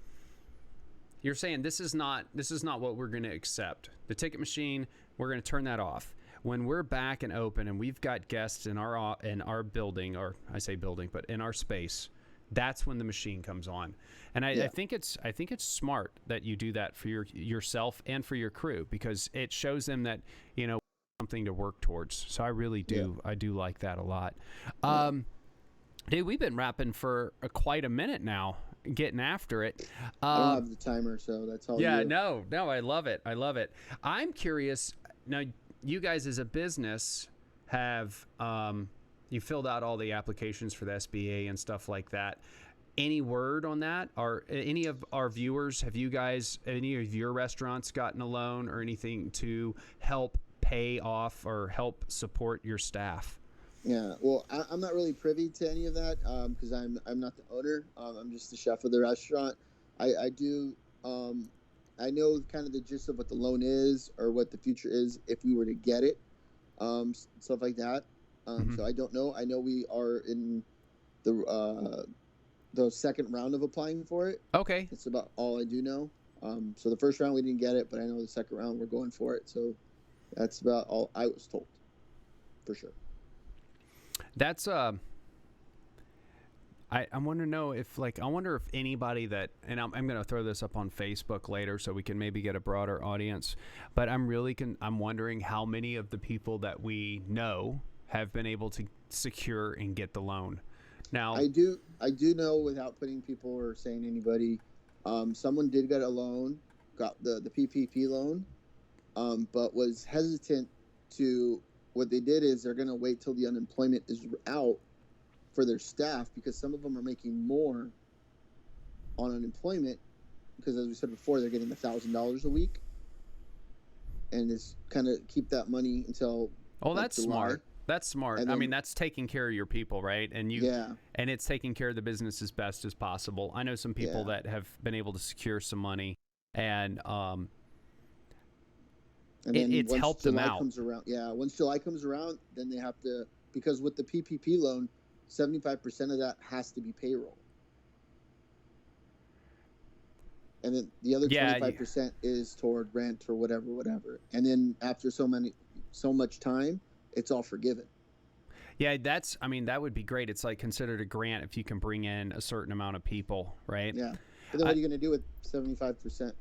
you're saying this is not what we're going to accept. The ticket machine, we're going to turn that off. When we're back and open and we've got guests in our building, or I say building, but in our space, that's when the machine comes on. And I think it's smart that you do that for yourself and for your crew, because it shows them that, you know, something to work towards. So I really do. Yeah. I do like that a lot. Dude, we've been rapping for quite a minute now, getting after it. I don't have the timer, so that's all. Yeah, no, I love it. I'm curious now. You guys, as a business, have you filled out all the applications for the SBA and stuff like that. Any word on that? Are any of our viewers, any of your restaurants gotten a loan or anything to help pay off or help support your staff? Yeah, well, I'm not really privy to any of that because I'm not the owner. I'm just the chef of the restaurant. I know kind of the gist of what the loan is or what the future is if we were to get it, stuff like that. So I don't know. I know we are in the second round of applying for it. Okay. That's about all I do know. So the first round we didn't get it, but I know the second round we're going for it. So that's about all I was told, for sure. That's I want to know if I wonder if anybody that, and I'm going to throw this up on Facebook later so we can maybe get a broader audience, but I'm wondering how many of the people that we know have been able to secure and get the loan. Now I do know, without putting people or saying anybody, someone did get a loan, got the PPP loan, but was hesitant to. What they did is they're going to wait till the unemployment is out for their staff, because some of them are making more on unemployment because, as we said before, they're getting $1,000 a week, and it's kind of keep that money until. Oh, that's July. Smart. That's smart. Then, I mean, that's taking care of your people, right? And and it's taking care of the business as best as possible. I know some people that have been able to secure some money, and then it's helped them out. Once July comes around, then they have to, because with the PPP loan, 75% of that has to be payroll, and then the other 25% is toward rent or whatever. And then after so much time, it's all forgiven. Yeah, that would be great. It's like considered a grant if you can bring in a certain amount of people, right? Yeah, but then what are you going to do with 75%?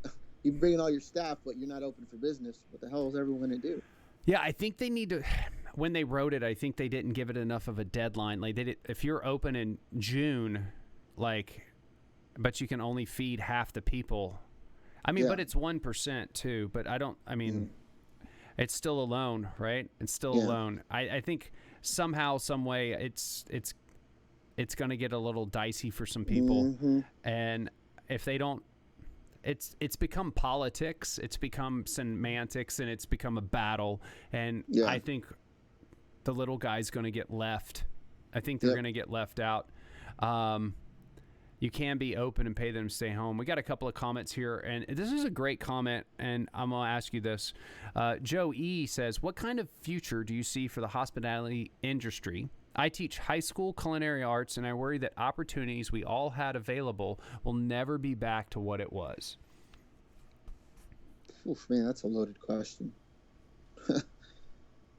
You bring in all your staff, but you're not open for business. What the hell is everyone going to do? Yeah, I think they need to. When they wrote it, I think they didn't give it enough of a deadline. Like if you're open in June, but you can only feed half the people. I mean, but it's 1% too. But it's still a loan, right? It's still a loan. I think somehow, some way, it's going to get a little dicey for some people, and if they don't. It's become politics, it's become semantics, and it's become a battle. And I think the little guy's going to get left. I think they're going to get left out. You can be open and pay them to stay home. We got a couple of comments here, and this is a great comment, and I'm going to ask you this. Joe E. says, what kind of future do you see for the hospitality industry? I teach high school culinary arts, and I worry that opportunities we all had available will never be back to what it was. Oof, man, that's a loaded question.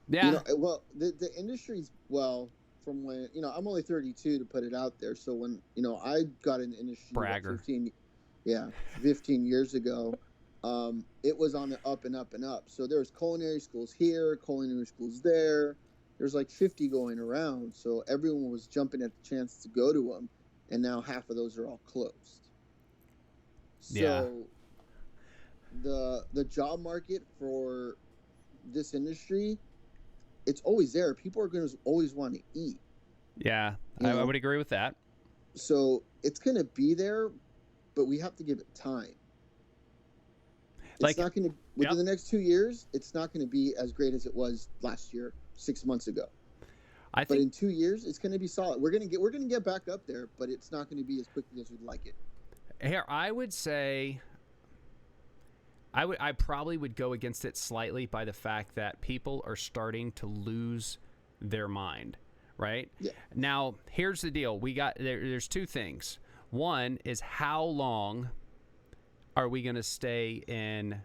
Yeah. The industry's, from when, I'm only 32 to put it out there. So when, I got in the industry 15 years ago, it was on the up and up and up. So there's culinary schools here, culinary schools there. There's like 50 going around, so everyone was jumping at the chance to go to them, and now half of those are all closed. So the job market for this industry, it's always there. People are going to always want to eat. Yeah, I would agree with that. So it's going to be there, but we have to give it time. It's not going to, within the next 2 years, it's not going to be as great as it was last year, 6 months ago. But in 2 years, it's going to be solid. We're going to get back up there, but it's not going to be as quickly as we'd like it. Here, I would say, I probably would go against it slightly by the fact that people are starting to lose their mind, right? Yeah. Now, here's the deal. There's two things. One is how long are we going to stay in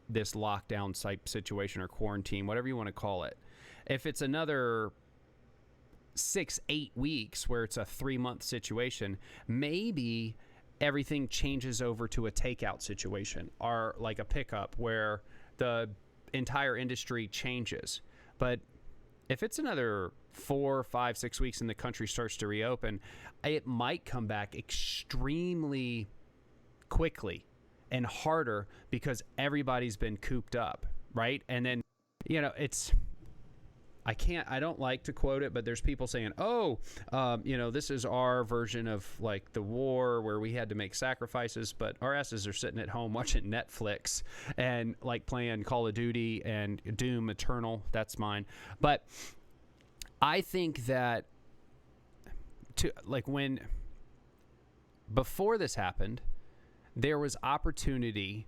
this lockdown type situation or quarantine, whatever you want to call it? If it's another 6-8 weeks where it's a 3-month situation, maybe everything changes over to a takeout situation or like a pickup where the entire industry changes. But if it's another 4, 5, 6 weeks and the country starts to reopen, it might come back extremely quickly and harder because everybody's been cooped up, right? And then, I don't like to quote it, but there's people saying, this is our version of like the war where we had to make sacrifices, but our asses are sitting at home watching Netflix and like playing Call of Duty and Doom Eternal. That's mine. But I think that before this happened, there was opportunity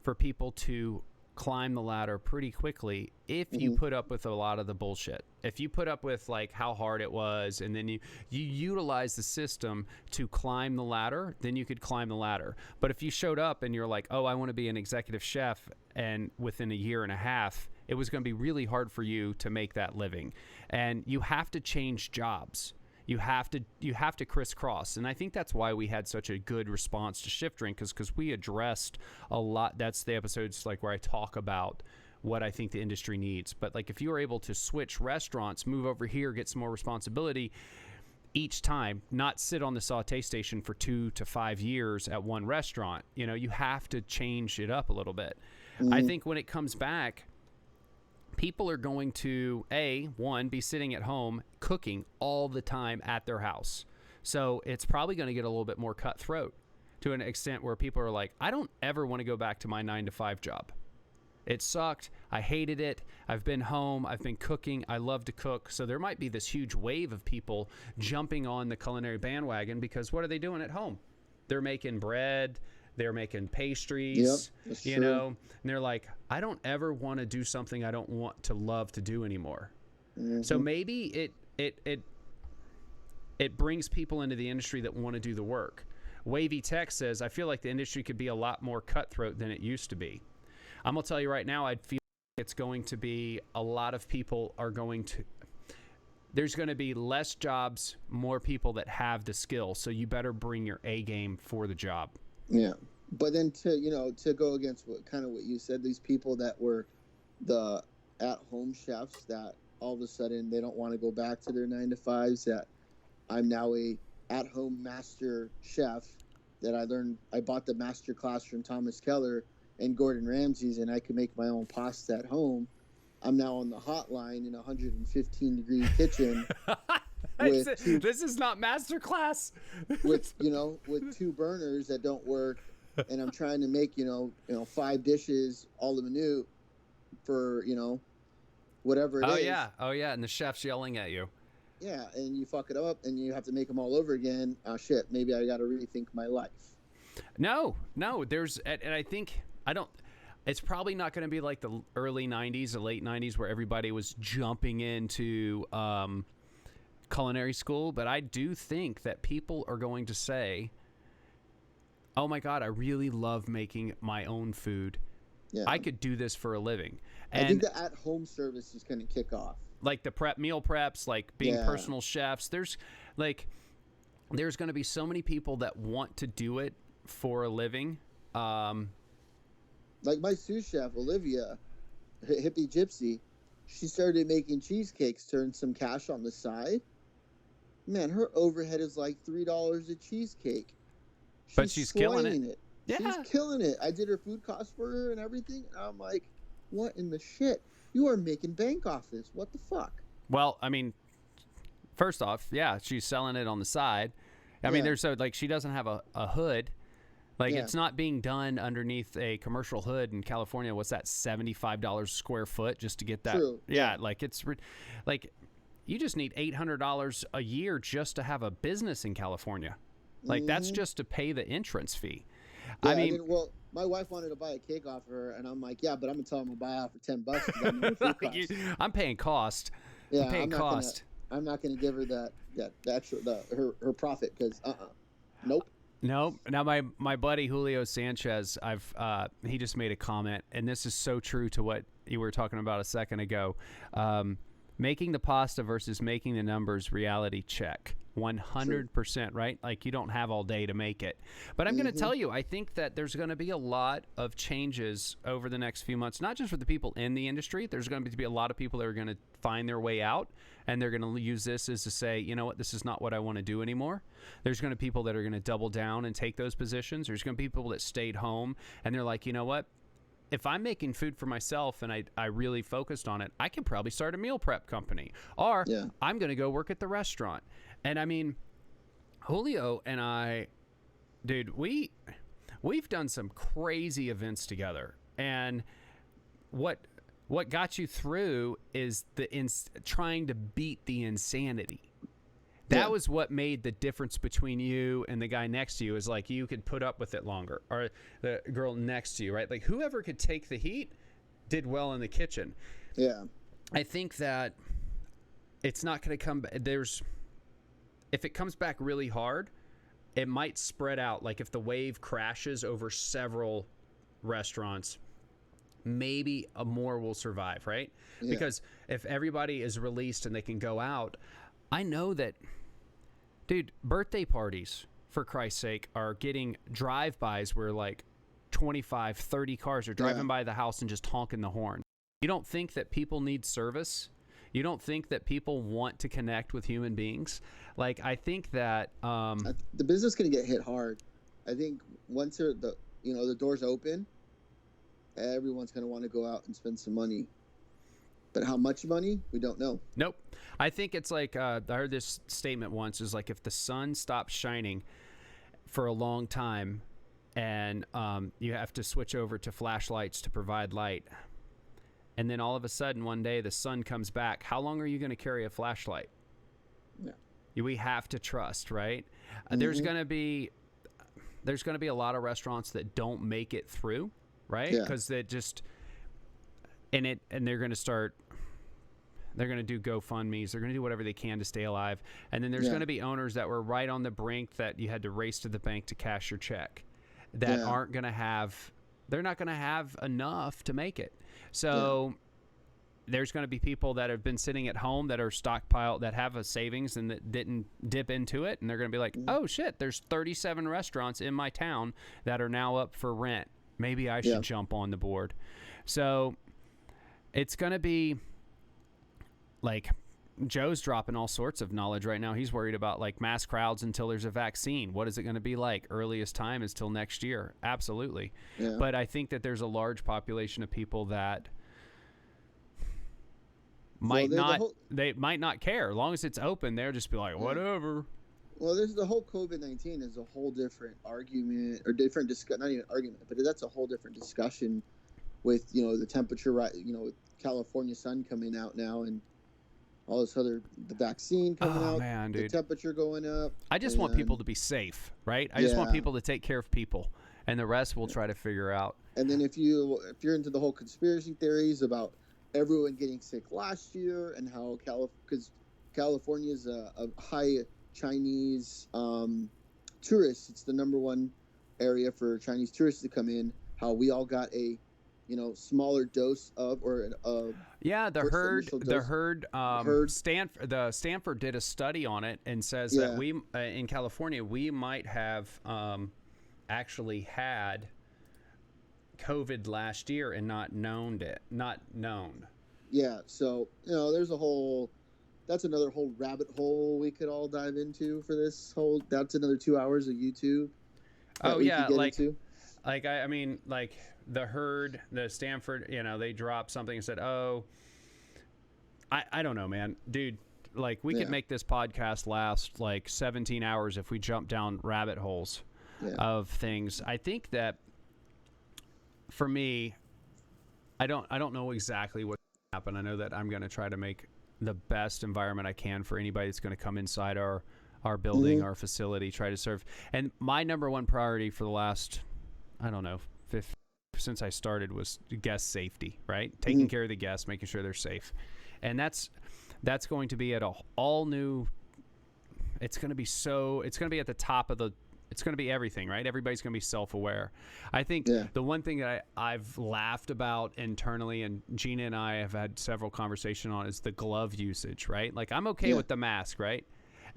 for people to climb the ladder pretty quickly if you put up with a lot of the bullshit. If you put up with like how hard it was and then you utilize the system to climb the ladder, then you could climb the ladder. But if you showed up and you're like, oh, I want to be an executive chef, and within a year and a half, it was going to be really hard for you to make that living. And you have to change jobs. You have to crisscross. And I think that's why we had such a good response to Shift Drink, because we addressed a lot. That's the episodes like where I talk about what I think the industry needs. But like if you were able to switch restaurants, move over here, get some more responsibility each time, not sit on the saute station for 2 to 5 years at one restaurant, you have to change it up a little bit. I think when it comes back, people are going to, be sitting at home cooking all the time at their house. So it's probably going to get a little bit more cutthroat to an extent where people are like, I don't ever want to go back to my 9-to-5 job. It sucked. I hated it. I've been home. I've been cooking. I love to cook. So there might be this huge wave of people jumping on the culinary bandwagon because what are they doing at home? They're making bread. They're making pastries, and they're like, I don't ever want to do something I don't want to love to do anymore. So maybe it brings people into the industry that want to do the work. Wavy Tech says, I feel like the industry could be a lot more cutthroat than it used to be. I'm going to tell you right now, I feel like it's going to be a lot of people are going to, there's going to be less jobs, more people that have the skill. So you better bring your A game for the job. Yeah. But then to go against what you said, these people that were the at-home chefs that all of a sudden they don't want to go back to their 9-to-5s, that I'm now a at-home master chef, that I bought the master class from Thomas Keller and Gordon Ramsay's, and I could make my own pasta at home. I'm now on the hotline in a 115-degree kitchen. This is not masterclass. with 2 burners that don't work, and I'm trying to make 5 dishes, all the menu for whatever it is. Oh yeah, and the chef's yelling at you. Yeah, and you fuck it up, and you have to make them all over again. Oh shit, maybe I got to rethink my life. No, there's, and I think it's probably not going to be like the early 90s, the late 90s, where everybody was jumping into culinary school, but I do think that people are going to say, oh my God, I really love making my own food. Yeah. I could do this for a living. And I think the at-home service is going to kick off. Like the meal preps, like being personal chefs. There's going to be so many people that want to do it for a living. Like my sous chef, Olivia, Hippie Gypsy, she started making cheesecakes, turned some cash on the side. Man, her overhead is like $3 a cheesecake. But she's killing it. Yeah. She's killing it. I did her food cost for her and everything. And I'm like, what in the shit? You are making bank off this. What the fuck? Well, I mean, first off, yeah, she's selling it on the side. I mean, there's she doesn't have a hood. Like, it's not being done underneath a commercial hood in California. What's that, $75 a square foot just to get that? True. Yeah, like it's like you just need $800 a year just to have a business in California. Like that's just to pay the entrance fee. Yeah, I mean, well, my wife wanted to buy a cake off her, and I'm like, yeah, but I'm gonna tell him to buy it for $10. I'm paying cost. Yeah, I'm paying cost. I'm not gonna give her that extra her profit because nope. No. Now my buddy Julio Sanchez, he just made a comment, and this is so true to what you were talking about a second ago. Making the pasta versus making the numbers, reality check. 100%, right? Like, you don't have all day to make it. But I'm going to tell you, I think that there's going to be a lot of changes over the next few months, not just for the people in the industry. There's going to be a lot of people that are going to find their way out, and they're going to use this as to say, you know what, this is not what I want to do anymore. There's going to be people that are going to double down and take those positions. There's going to be people that stayed home, and they're like, you know what? If I'm making food for myself and I really focused on it, I could probably start a meal prep company, or I'm going to go work at the restaurant. And I mean, Julio and I, dude, we've done some crazy events together. And what got you through is trying to beat the insanity. That was what made the difference between you and the guy next to you, is like, you could put up with it longer, or the girl next to you, right? Like, whoever could take the heat did well in the kitchen. Yeah. I think that it's not going to come back. If it comes back really hard, it might spread out. Like, if the wave crashes over several restaurants, maybe more will survive, right? Yeah. Because if everybody is released and they can go out, I know that, dude, birthday parties, for Christ's sake, are getting drive-bys where like 25, 30 cars are driving by the house and just honking the horn. You don't think that people need service? You don't think that people want to connect with human beings? Like, I think that the business is going to get hit hard. I think once the doors open, everyone's going to want to go out and spend some money. But how much money? We don't know. Nope. I think it's like, I heard this statement once, is like, if the sun stops shining for a long time and you have to switch over to flashlights to provide light, and then all of a sudden one day the sun comes back, how long are you going to carry a flashlight? Yeah. We have to trust, right? There's going to be a lot of restaurants that don't make it through, right? Because they just and they're going to do GoFundMes. They're going to do whatever they can to stay alive. And then there's going to be owners that were right on the brink that you had to race to the bank to cash your check, that aren't going to have, they're not going to have enough to make it. So there's going to be people that have been sitting at home that are stockpiled, that have a savings and that didn't dip into it. And they're going to be like, oh shit, there's 37 restaurants in my town that are now up for rent. Maybe I should jump on the board. So it's going to be like, Joe's dropping all sorts of knowledge right now. He's worried about like mass crowds until there's a vaccine. What is it going to be like? Earliest time is till next year. Absolutely. Yeah. But I think that there's a large population of people that might they might not care. As long as it's open, they'll just be like, whatever. Well, there's the whole COVID-19 is a whole different argument, or different not even argument, but that's a whole different discussion with, the temperature, right? With California sun coming out now, and all this the vaccine coming out, man, dude. The temperature going up. I just want people to be safe, right? I just want people to take care of people, and the rest we'll try to figure out. And then if you're into the whole conspiracy theories about everyone getting sick last year, and how because California is a high Chinese tourists, it's the number one area for Chinese tourists to come in, how we all got a smaller dose of, or Stanford did a study on it and says that we in California we might have actually had COVID last year and not known. Yeah, so there's that's another whole rabbit hole we could all dive into for this whole. That's another 2 hours of YouTube. Oh yeah, I mean, the Stanford, they dropped something and said, I don't know, man, dude, like we could make this podcast last like 17 hours if we jump down rabbit holes of things. I think that for me, I don't know exactly what's going to happen. I know that I'm going to try to make the best environment I can for anybody that's going to come inside our building, our facility, try to serve. And my number one priority for the last, I don't know, since I started was guest safety, right? Taking care of the guests, making sure they're safe. And that's going to be at all new, it's going to be at the top of the it's going to be everything, right? Everybody's going to be self-aware. I think the one thing that I've laughed about internally, and Gina and I have had several conversations on, is the glove usage, right? Like, I'm okay with the mask, right?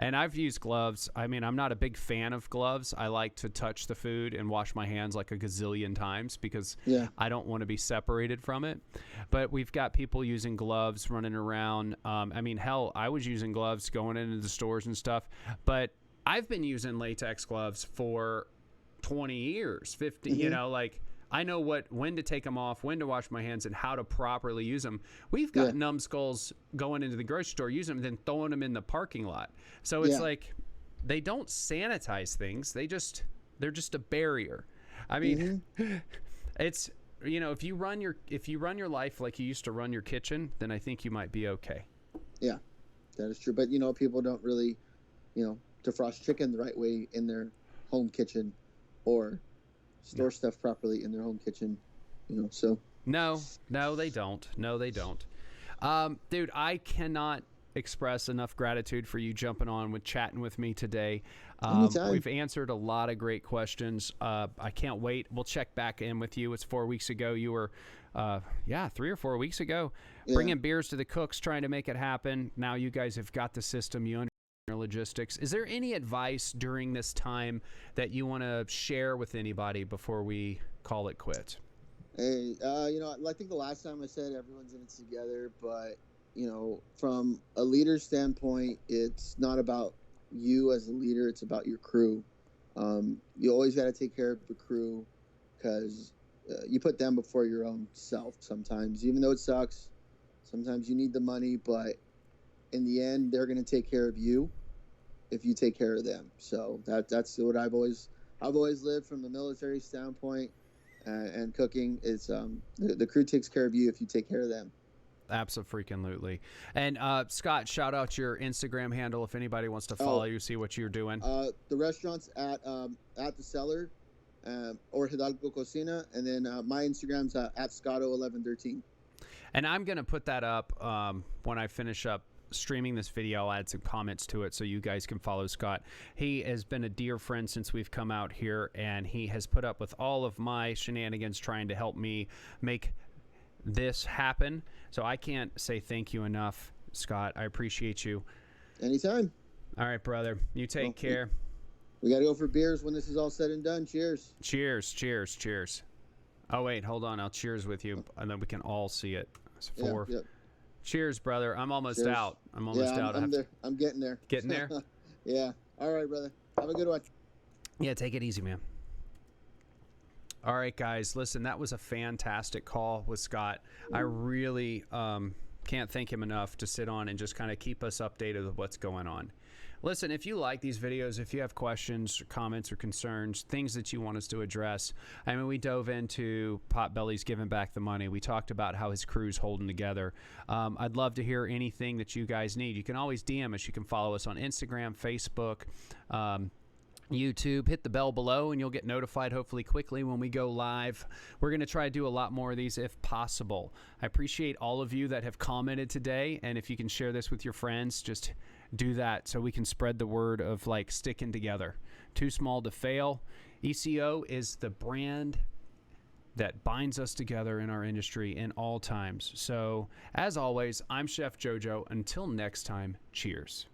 And I've used gloves. I mean, I'm not a big fan of gloves. I like to touch the food and wash my hands like a gazillion times because I don't want to be separated from it. But we've got people using gloves running around. I mean, hell, I was using gloves going into the stores and stuff. But I've been using latex gloves for 20 years, 50, you know, like I know when to take them off, when to wash my hands, and how to properly use them. We've got numbskulls going into the grocery store, using them, then throwing them in the parking lot. So it's like they don't sanitize things. They're just a barrier. I mean, it's, you know, if you run your life like you used to run your kitchen, then I think you might be okay. Yeah, that is true. But, you know, people don't really, you know, defrost chicken the right way in their home kitchen or store stuff properly in their home kitchen, you know. So no they don't. Dude, I cannot express enough gratitude for you jumping on with chatting with me today. We've answered a lot of great questions. I can't wait. We'll check back in with you. It's 4 weeks ago. You were 3 or 4 weeks ago bringing beers to the cooks, trying to make it happen. Now you guys have got the system. You understand logistics. Is there any advice during this time that you want to share with anybody before we call it quits? Hey, you know, I think the last time I said everyone's in it together, but, you know, from a leader standpoint, it's not about you as a leader, it's about your crew. You always got to take care of the crew because you put them before your own self sometimes, even though it sucks. Sometimes you need the money, but in the end, they're going to take care of you if you take care of them. So that's what I've always lived from the military standpoint, and cooking is the crew takes care of you if you take care of them. Absolutely. And Scott, shout out your Instagram handle if anybody wants to follow you, see what you're doing. The restaurant's at the Cellar or Hidalgo Cocina, and then my Instagram's at Scotto1113. And I'm going to put that up when I finish up streaming this video. I'll add some comments to it so you guys can follow Scott. He has been a dear friend since we've come out here, and he has put up with all of my shenanigans trying to help me make this happen. So I can't say thank you enough, Scott. I appreciate you. Anytime. All right, brother. You take care. We got to go for beers when this is all said and done. Cheers. Cheers. Oh, wait, hold on. I'll cheers with you, and then we can all see it. It's 4. Yep. Cheers, brother. I'm almost out. I'm there. I'm getting there. Getting there? Yeah. All right, brother. Have a good one. Yeah, take it easy, man. All right, guys. Listen, that was a fantastic call with Scott. I really can't thank him enough to sit on and just kind of keep us updated with what's going on. Listen, if you like these videos, if you have questions or comments or concerns, things that you want us to address, I mean, we dove into Potbelly's giving back the money. We talked about how his crew's holding together. I'd love to hear anything that you guys need. You can always DM us. You can follow us on Instagram, Facebook, YouTube. Hit the bell below and you'll get notified hopefully quickly when we go live. We're going to try to do a lot more of these if possible. I appreciate all of you that have commented today, and if you can share this with your friends, just do that so we can spread the word of like sticking together. Too small to fail. ECO is the brand that binds us together in our industry in all times. So as always, I'm Chef JoJo. Until next time, cheers.